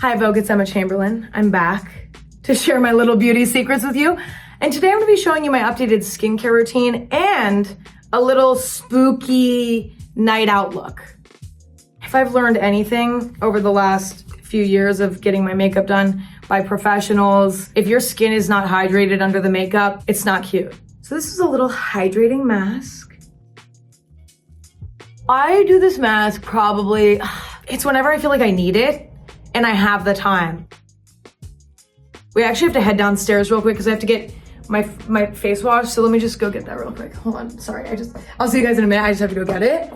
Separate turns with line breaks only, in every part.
Hi Vogue, it's Emma Chamberlain. I'm back to share my little beauty secrets with you. And today I'm gonna be showing you my updated skincare routine and a little spooky night out look. If I've learned anything over the last few years of getting my makeup done by professionals, if your skin is not hydrated under the makeup, it's not cute. So this is a little hydrating mask. I do this mask probably, it's whenever I feel like I need it and I have the time. We actually have to head downstairs real quick because I have to get my face wash. So let me just go get that real quick. Hold on, sorry. I'll see you guys in a minute. I just have to go get it.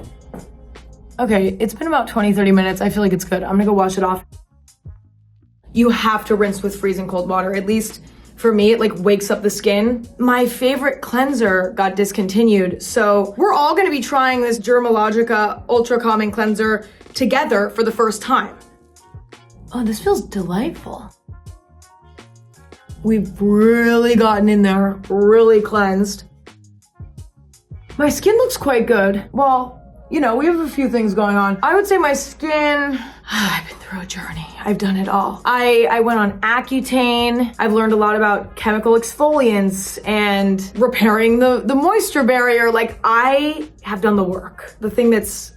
Okay, it's been about 20-30 minutes. I feel like it's good. I'm gonna go wash it off. You have to rinse with freezing cold water. At least for me, it like wakes up the skin. My favorite cleanser got discontinued. So we're all gonna be trying this Dermalogica Ultra Calming Cleanser together for the first time. Oh, this feels delightful. We've really gotten in there, really cleansed. My skin looks quite good. Well, you know, we have a few things going on. I would say my skin, I've been through a journey. I've done it all. I went on Accutane. I've learned a lot about chemical exfoliants and repairing the moisture barrier. Like, I have done the work. The thing that's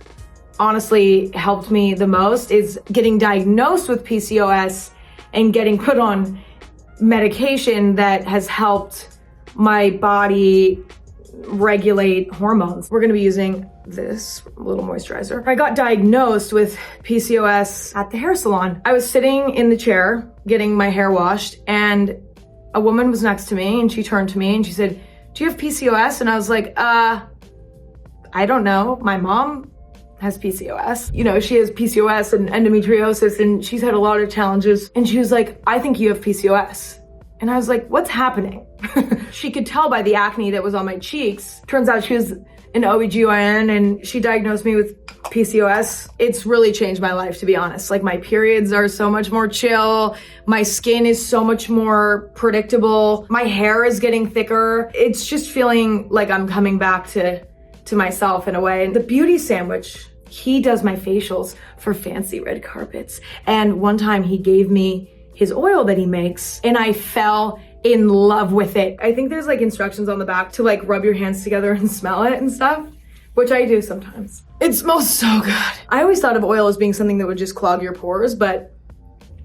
honestly helped me the most is getting diagnosed with PCOS and getting put on medication that has helped my body regulate hormones. We're gonna be using this little moisturizer. I got diagnosed with PCOS at the hair salon. I was sitting in the chair getting my hair washed and a woman was next to me and she turned to me and she said, "Do you have PCOS?" And I was like, I don't know. My mom has PCOS. You know, she has PCOS and endometriosis and she's had a lot of challenges. And she was like, "I think you have PCOS." And I was like, "What's happening?" She could tell by the acne that was on my cheeks. Turns out she was an OBGYN and she diagnosed me with PCOS. It's really changed my life, to be honest. Like, my periods are so much more chill. My skin is so much more predictable. My hair is getting thicker. It's just feeling like I'm coming back to myself in a way. And the beauty sandwich, he does my facials for fancy red carpets. And one time he gave me his oil that he makes and I fell in love with it. I think there's like instructions on the back to like rub your hands together and smell it and stuff, which I do sometimes. It smells so good. I always thought of oil as being something that would just clog your pores, but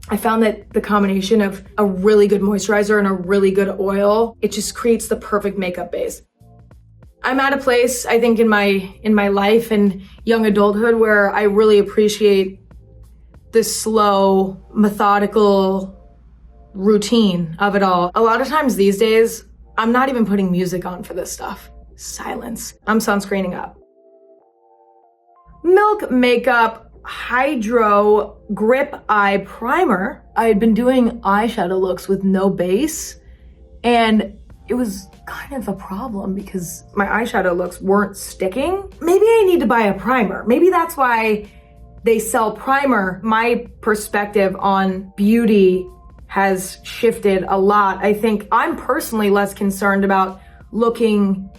I found that the combination of a really good moisturizer and a really good oil, it just creates the perfect makeup base. I'm at a place, I think, in my life and young adulthood where I really appreciate the slow, methodical routine of it all. A lot of times these days, I'm not even putting music on for this stuff. Silence. I'm sunscreening up. Milk Makeup Hydro Grip Eye Primer. I had been doing eyeshadow looks with no base, and it was kind of a problem because my eyeshadow looks weren't sticking. Maybe I need to buy a primer. Maybe that's why they sell primer. My perspective on beauty has shifted a lot. I think I'm personally less concerned about looking,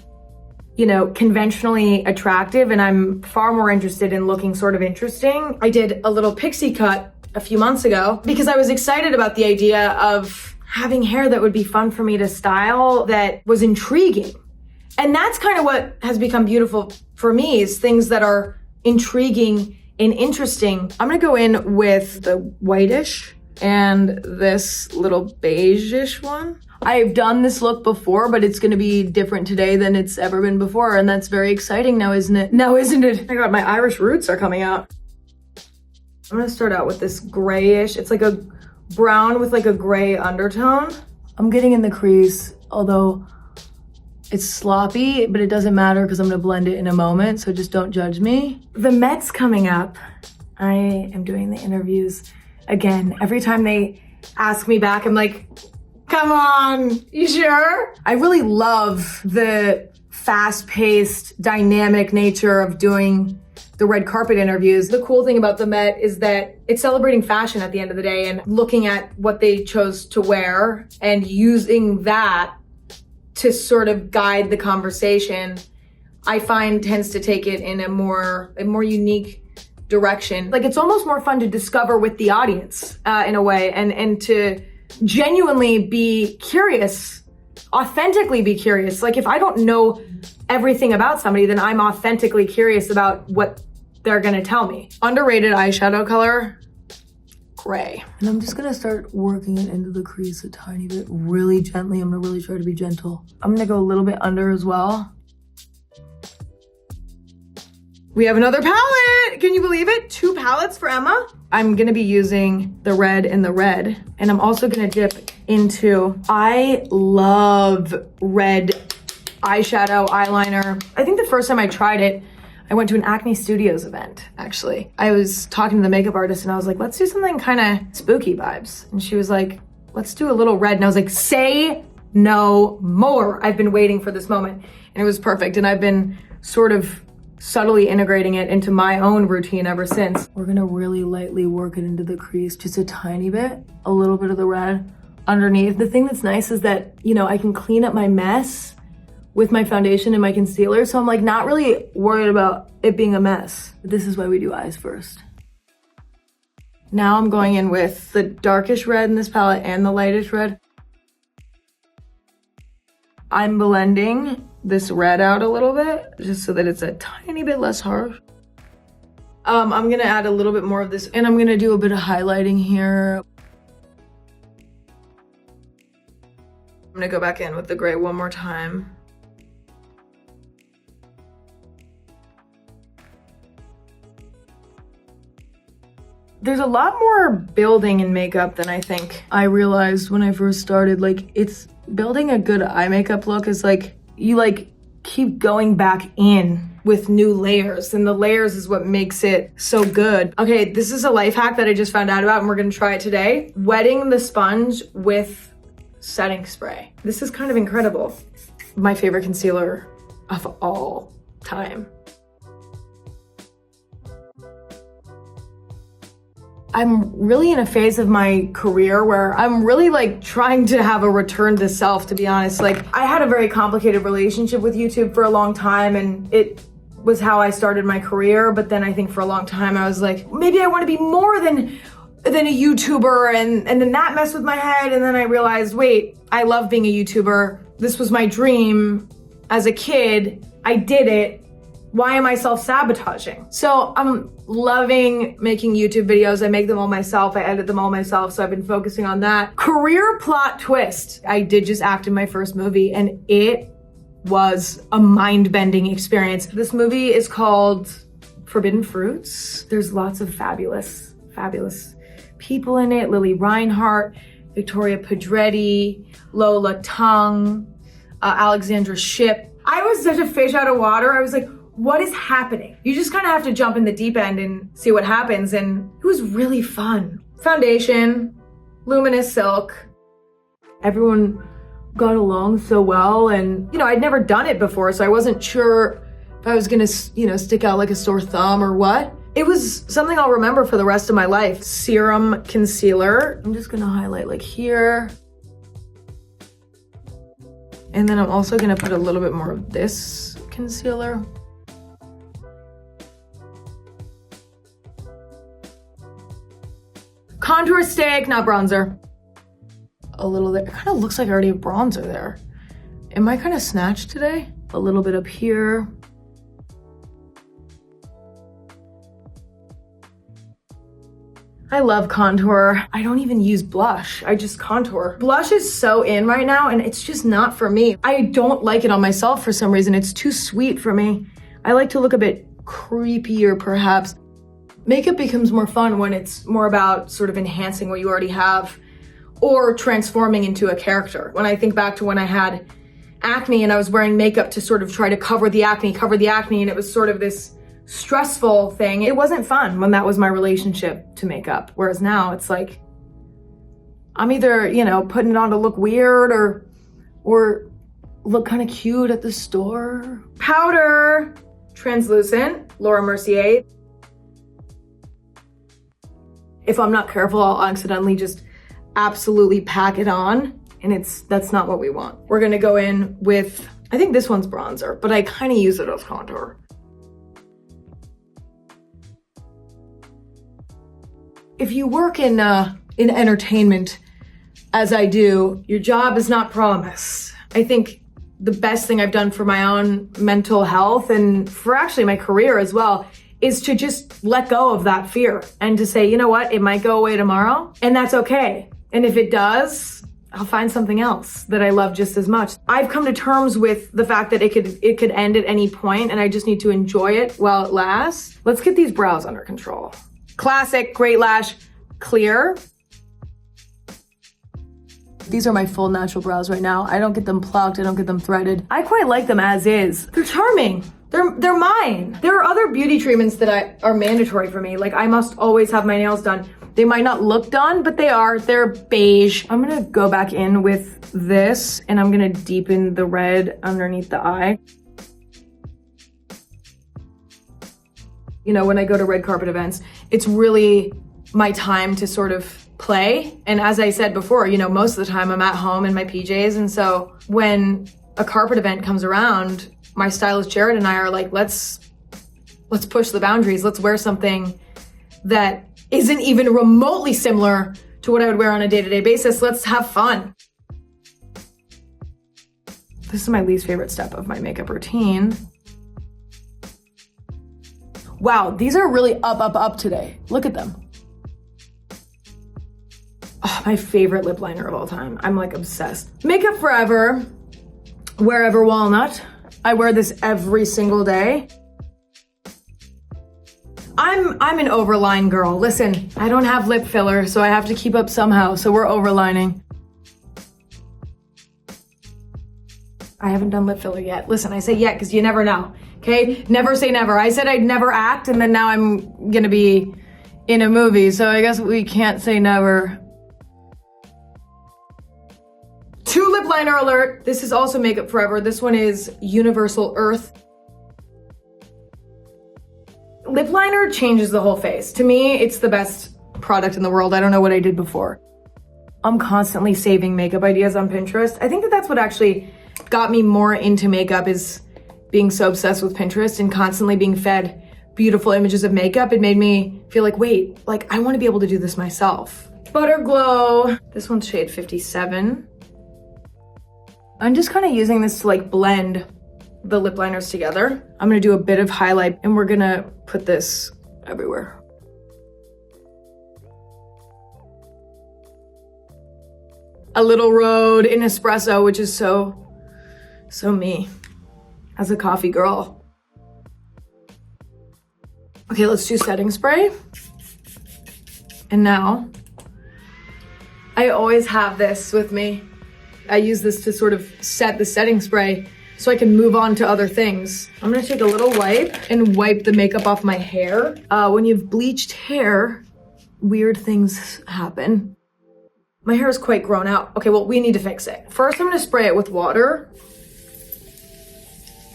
you know, conventionally attractive, and I'm far more interested in looking sort of interesting. I did a little pixie cut a few months ago because I was excited about the idea of having hair that would be fun for me to style, that was intriguing. And that's kind of what has become beautiful for me, is things that are intriguing and interesting. I'm gonna go in with the whitish and this little beige-ish one. I've done this look before, but it's gonna be different today than it's ever been before, and that's very exciting now, isn't it? Now, isn't it? Oh my God, my Irish roots are coming out. I'm gonna start out with this grayish, it's like a brown with like a gray undertone. I'm getting in the crease, although it's sloppy, but it doesn't matter because I'm gonna blend it in a moment, so just don't judge me. The Met's coming up. I am doing the interviews again. Every time they ask me back, I'm like, come on, you sure? I really love the fast-paced, dynamic nature of doing the red carpet interviews. The cool thing about the Met is that it's celebrating fashion at the end of the day and looking at what they chose to wear and using that to sort of guide the conversation, I find tends to take it in a more unique direction. Like, it's almost more fun to discover with the audience, in a way, and to genuinely be curious, authentically be curious. Like, if I don't know everything about somebody, then I'm authentically curious about what they're gonna tell me. Underrated eyeshadow color, gray. And I'm just gonna start working it into the crease a tiny bit, really gently. I'm gonna really try to be gentle. I'm gonna go a little bit under as well. We have another palette! Can you believe it? 2 palettes for Emma. I'm gonna be using the red and the red. And I'm also gonna dip into, I love red eyeshadow, eyeliner. I think the first time I tried it, I went to an Acne Studios event, actually. I was talking to the makeup artist and I was like, let's do something kind of spooky vibes. And she was like, let's do a little red. And I was like, say no more. I've been waiting for this moment. And it was perfect. And I've been sort of subtly integrating it into my own routine ever since. We're gonna really lightly work it into the crease, just a tiny bit, a little bit of the red underneath. The thing that's nice is that, you know, I can clean up my mess with my foundation and my concealer, so I'm like not really worried about it being a mess. But this is why we do eyes first. Now I'm going in with the darkest red in this palette and the lightest red. I'm blending this red out a little bit, just so that it's a tiny bit less harsh. I'm gonna add a little bit more of this, and I'm gonna do a bit of highlighting here. I'm gonna go back in with the gray one more time. There's a lot more building in makeup than I think I realized when I first started. Like, it's building a good eye makeup look is like, you like keep going back in with new layers, and the layers is what makes it so good. Okay, this is a life hack that I just found out about and we're gonna try it today. Wetting the sponge with setting spray. This is kind of incredible. My favorite concealer of all time. I'm really in a phase of my career where I'm really like trying to have a return to self, to be honest. Like, I had a very complicated relationship with YouTube for a long time, and it was how I started my career. But then I think for a long time I was like, maybe I want to be more than a YouTuber, and then that messed with my head. And then I realized, wait, I love being a YouTuber. This was my dream as a kid. I did it. Why am I self-sabotaging? So I'm loving making YouTube videos. I make them all myself. I edit them all myself. So I've been focusing on that. Career plot twist. I did just act in my first movie, and it was a mind-bending experience. This movie is called Forbidden Fruits. There's lots of fabulous people in it. Lily Reinhart, Victoria Pedretti, Lola Tung, Alexandra Shipp. I was such a fish out of water. I was like, what is happening? You just kind of have to jump in the deep end and see what happens. And it was really fun. Foundation, luminous silk. Everyone got along so well. And, you know, I'd never done it before, so I wasn't sure if I was gonna, you know, stick out like a sore thumb or what. It was something I'll remember for the rest of my life. Serum concealer. I'm just gonna highlight like here. And then I'm also gonna put a little bit more of this concealer. Contour stick, not bronzer. A little there. It kind of looks like I already have bronzer there. Am I kind of snatched today? A little bit up here. I love contour. I don't even use blush. I just contour. Blush is so in right now, and it's just not for me. I don't like it on myself for some reason. It's too sweet for me. I like to look a bit creepier, perhaps. Makeup becomes more fun when it's more about sort of enhancing what you already have or transforming into a character. When I think back to when I had acne and I was wearing makeup to sort of try to cover the acne, and it was sort of this stressful thing. It wasn't fun when that was my relationship to makeup. Whereas now it's like, I'm either, you know, putting it on to look weird or look kind of cute at the store. Powder, translucent, Laura Mercier. If I'm not careful, I'll accidentally just absolutely pack it on, and that's not what we want. We're gonna go in with, I think this one's bronzer, but I kind of use it as contour. if you work in entertainment, as I do, your job is not promised. I think the best thing I've done for my own mental health and for actually my career as well is to just let go of that fear and to say, you know what, it might go away tomorrow and that's okay. And if it does, I'll find something else that I love just as much. I've come to terms with the fact that it could end at any point and I just need to enjoy it while it lasts. Let's get these brows under control. Classic, great lash, clear. These are my full natural brows right now. I don't get them plucked, I don't get them threaded. I quite like them as is. They're charming. They're mine. There are other beauty treatments that are mandatory for me. Like I must always have my nails done. They might not look done, but they're beige. I'm gonna go back in with this and I'm gonna deepen the red underneath the eye. You know, when I go to red carpet events, it's really my time to sort of play. And as I said before, you know, most of the time I'm at home in my PJs. And so when a carpet event comes around, my stylist Jared and I are like, let's push the boundaries. Let's wear something that isn't even remotely similar to what I would wear on a day-to-day basis. Let's have fun. This is my least favorite step of my makeup routine. Wow, these are really up today. Look at them. Oh, my favorite lip liner of all time. I'm like obsessed. Makeup Forever, Wherever Walnut. I wear this every single day. I'm an overline girl. Listen, I don't have lip filler, so I have to keep up somehow, so we're overlining. I haven't done lip filler yet. Listen, I say yet because you never know, okay? Never say never. I said I'd never act, and then now I'm gonna be in a movie, so I guess we can't say never. 2 lip liner alert. This is also Makeup Forever. This one is Universal Earth. Lip liner changes the whole face. To me, it's the best product in the world. I don't know what I did before. I'm constantly saving makeup ideas on Pinterest. I think that that's what actually got me more into makeup, is being so obsessed with Pinterest and constantly being fed beautiful images of makeup. It made me feel like, wait, like I want to be able to do this myself. Butter Glow. This one's shade 57. I'm just kind of using this to like blend the lip liners together. I'm gonna do a bit of highlight and we're gonna put this everywhere. A Little Road in Espresso, which is so me as a coffee girl. Okay, let's do setting spray. And now, I always have this with me. I use this to sort of set the setting spray so I can move on to other things. I'm gonna take a little wipe and wipe the makeup off my hair. When you have bleached hair, weird things happen. My hair is quite grown out. Okay, well, we need to fix it. First, I'm gonna spray it with water.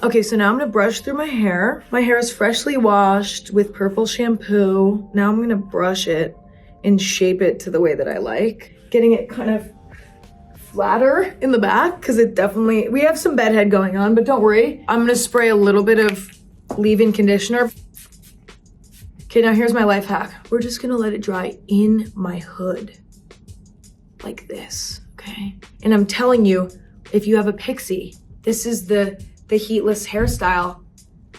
Okay, so now I'm gonna brush through my hair. My hair is freshly washed with purple shampoo. Now I'm gonna brush it and shape it to the way that I like. Getting it kind of flatter in the back, because it definitely, we have some bedhead going on, but don't worry. I'm gonna spray a little bit of leave-in conditioner. Okay, now here's my life hack. We're just gonna let it dry in my hood. Like this, okay? And I'm telling you, if you have a pixie, this is the heatless hairstyle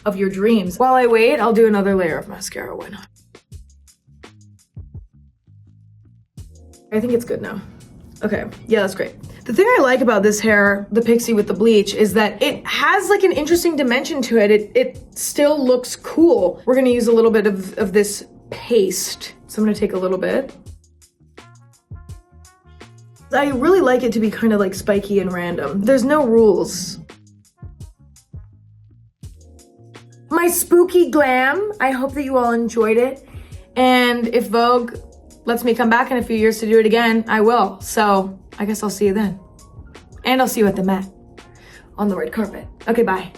of your dreams. While I wait, I'll do another layer of mascara, why not? I think it's good now. Okay, yeah, that's great. The thing I like about this hair, the pixie with the bleach, is that it has like an interesting dimension to it. It still looks cool. We're gonna use a little bit of this paste. So I'm gonna take a little bit. I really like it to be kind of like spiky and random. There's no rules. My spooky glam, I hope that you all enjoyed it. And if Vogue lets me come back in a few years to do it again, I will. So I guess I'll see you then. And I'll see you at the Met on the red carpet. Okay, bye.